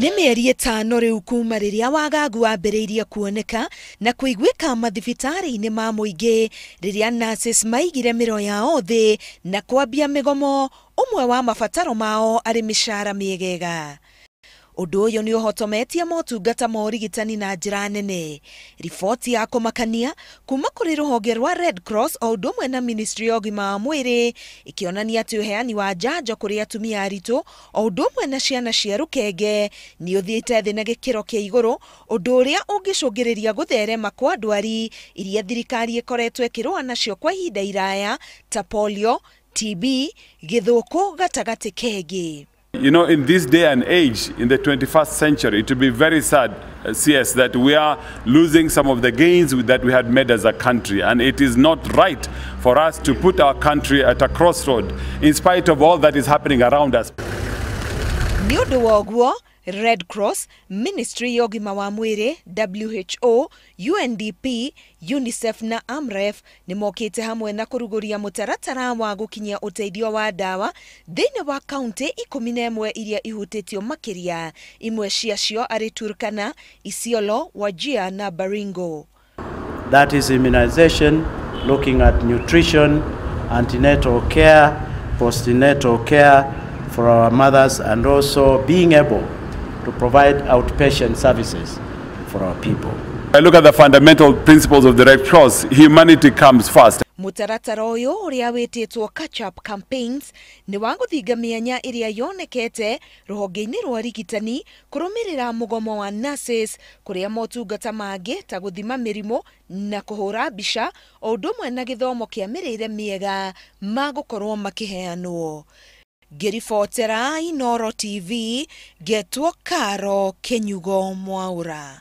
Nĩ mĩeri ĩtano rĩu kuma rĩrĩa wagagu wambĩrĩirie kuoneka na kũiguĩka mathibitarĩ-inĩ ma mũingĩ rĩrĩa nurses maigire mĩro yao thĩ na kwambia mĩgomo, ũmwe wa mabataro mao arĩ mĩcara mĩegega. Ũndũ ũyũ nĩ ũhotometie motungata ma ũrigitani na njĩra nene. Riboti ya kũmakania kuma kũrĩ rũhonge rwa Red Cross o ũndũ ũmwe na Ministry ya ũgima wa mwĩrĩ ikĩonania atĩ ũheani wa njanjo kũrĩ atumia aritũ o ũndũ ũmwe na ciana cia rũkenge nĩ ũthiĩte thĩ na gĩkĩro kĩa igũrũ, ũndũ ũrĩa ũngĩcũngĩrĩria gũtherema kwa ndwari iria thirikari ĩkoretwo ĩkĩrũa nacio kwa ihinda iraya ta polio, TB, gĩthũkũ gatagatĩ kengĩ. You know, in this day and age, in the 21st century, it will be very sad, CS, that we are losing some of the gains that we had made as a country. And it is not right for us to put our country at a crossroad, in spite of all that is happening around us. Nĩ ũndũ wa ũguo, Red Cross, Ministry ya ũgima wa mwĩrĩ, WHO, UNDP, UNICEF na AMREF nĩ mokĩte hamwe na kũrugũria mũtaratara wa gũkinyia ũteithio wa ndawa thĩinĩ wa kaunti 11 iria ihutĩtio makĩria, imwe ciacio arĩ Turkana, Isiolo, Wajir na Baringo. That is immunization, looking at nutrition, antenatal care, postnatal care for our mothers, and also being able to provide outpatient services for our people. I look at the fundamental principles of the Red Cross. Humanity comes first. Mũtaratara ũyũ ũrĩa wĩtĩtwo catch-up campaigns nĩ wa gũthinga mĩanya ĩrĩa yonekete rũhonge-inĩ rwa ũrigitani kũrũmĩrĩra mũgomo wa nurses, kũrĩa motungata mangĩ ta gũthima mĩrimũ na kũhũra mbica o ũndũ ũmwe na gĩthomo kĩa mĩrĩĩre mĩega magũkorwo makĩheanwo. Ngĩribotera Inooro TV, Getwo Karo Kenyugo Mwaura.